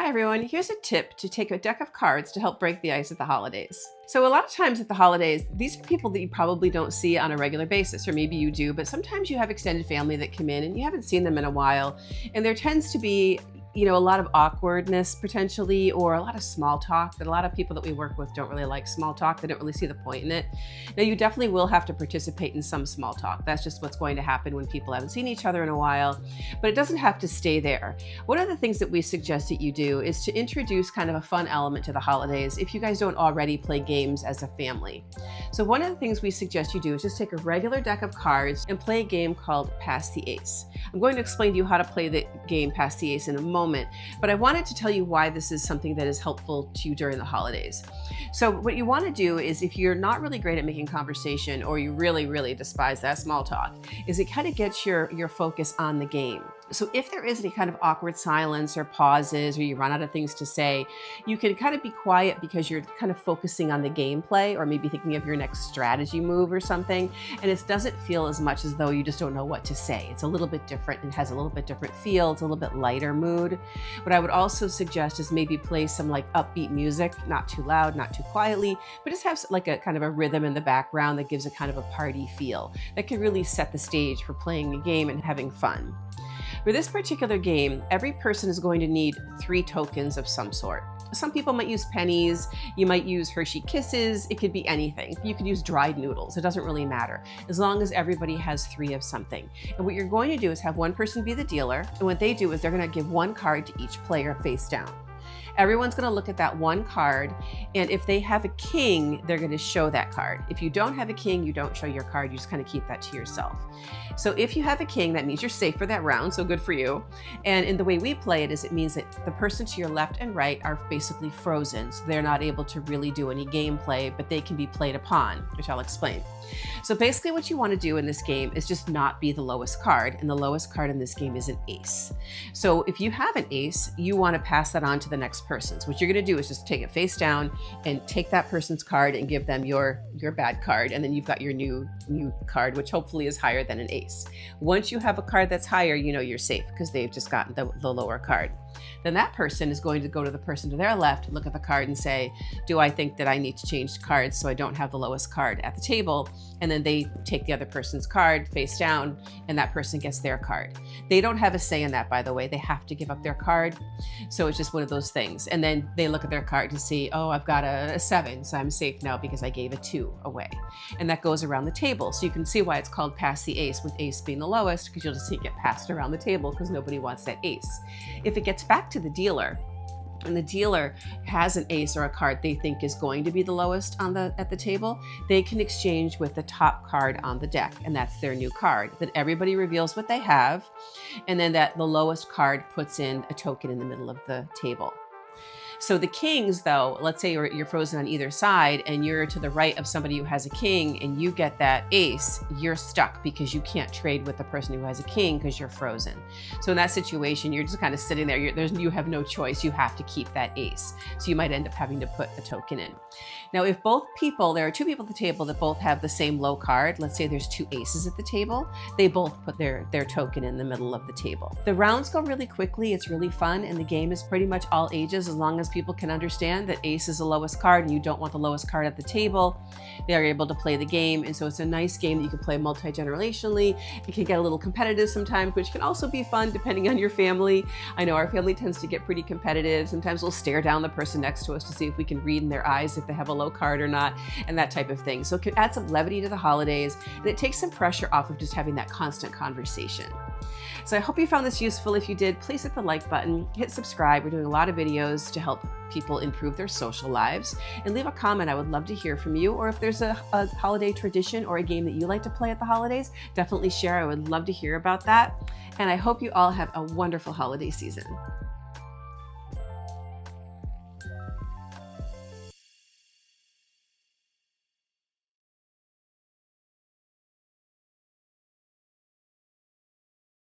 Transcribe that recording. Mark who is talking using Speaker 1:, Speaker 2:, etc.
Speaker 1: Hi everyone, here's a tip to take a deck of cards to help break the ice at the holidays. So a lot of times at the holidays, these are people that you probably don't see on a regular basis, or maybe you do, but sometimes you have extended family that come in and you haven't seen them in a while, and there tends to be a lot of awkwardness potentially, or a lot of small talk. That a lot of people that we work with don't really like small talk. They don't really see the point in it. Now, you definitely will have to participate in some small talk. That's just what's going to happen when people haven't seen each other in a while, but it doesn't have to stay there. One of the things that we suggest that you do is to introduce kind of a fun element to the holidays if you guys don't already play games as a family. So one of the things we suggest you do is just take a regular deck of cards and play a game called Pass the Ace. I'm going to explain to you how to play the game Pass the Ace in a moment, but I wanted to tell you why this is something that is helpful to you during the holidays. So what you want to do is, if you're not really great at making conversation, or you really despise that small talk, is it kind of gets your focus on the game. So if there is any kind of awkward silence or pauses, or you run out of things to say, you can kind of be quiet because you're kind of focusing on the gameplay, or maybe thinking of your next strategy move or something. And it doesn't feel as much as though you just don't know what to say. It's a little bit different and has a little bit different feel. It's a little bit lighter mood. What I would also suggest is maybe play some like upbeat music, not too loud, not too quietly, but just have like a kind of a rhythm in the background that gives a kind of a party feel. That can really set the stage for playing a game and having fun. For this particular game, every person is going to need 3 tokens of some sort. Some people might use pennies, you might use Hershey Kisses, it could be anything. You could use dried noodles, it doesn't really matter, as long as everybody has 3 of something. And what you're going to do is have one person be the dealer, and what they do is they're going to give 1 card to each player face down. Everyone's going to look at that 1 card, and if they have a king, they're going to show that card. If you don't have a king, you don't show your card, you just kind of keep that to yourself. So if you have a king, that means you're safe for that round, so good for you. And in the way we play it is, it means that the person to your left and right are basically frozen, so they're not able to really do any gameplay, but they can be played upon, which I'll explain. So basically what you want to do in this game is just not be the lowest card, and the lowest card in this game is an ace. So if you have an ace, you want to pass that on to the next person. So what you're going to do is just take it face down and take that person's card and give them your bad card, and then you've got your new card, which hopefully is higher than an ace. Once you have a card that's higher, you know you're safe because they've just gotten the lower card. Then that person is going to go to the person to their left, look at the card and say, do I think that I need to change cards so I don't have the lowest card at the table? And then they take the other person's card face down, and that person gets their card. They don't have a say in that, by the way. They have to give up their card. So it's just one of those things. And then they look at their card to see, oh, I've got a 7, so I'm safe now because I gave a 2 away. And that goes around the table. So you can see why it's called Pass the Ace, with ace being the lowest, because you'll just see it get passed around the table because nobody wants that ace. If it gets back to the dealer, and the dealer has an ace or a card they think is going to be the lowest at the table, they can exchange with the top card on the deck, and that's their new card. Then everybody reveals what they have, and then the lowest card puts in a token in the middle of the table. So the kings, though, let's say you're frozen on either side and you're to the right of somebody who has a king and you get that ace, you're stuck because you can't trade with the person who has a king because you're frozen. So in that situation, you're just kind of sitting there. You have no choice. You have to keep that ace. So you might end up having to put a token in. Now, if there are 2 people at the table that both have the same low card, let's say there's 2 aces at the table, they both put their token in the middle of the table. The rounds go really quickly, it's really fun, and the game is pretty much all ages as long as people can understand that ace is the lowest card and you don't want the lowest card at the table. They are able to play the game, and so it's a nice game that you can play multi-generationally. It can get a little competitive sometimes, which can also be fun depending on your family. I know our family tends to get pretty competitive. Sometimes we'll stare down the person next to us to see if we can read in their eyes if they have a low card or not, and that type of thing. So it can add some levity to the holidays, and it takes some pressure off of just having that constant conversation. So I hope you found this useful. If you did, please hit the like button, hit subscribe. We're doing a lot of videos to help people improve their social lives, and leave a comment. I would love to hear from you, or if there's a holiday tradition or a game that you like to play at the holidays, definitely share. I would love to hear about that. And I hope you all have a wonderful holiday season.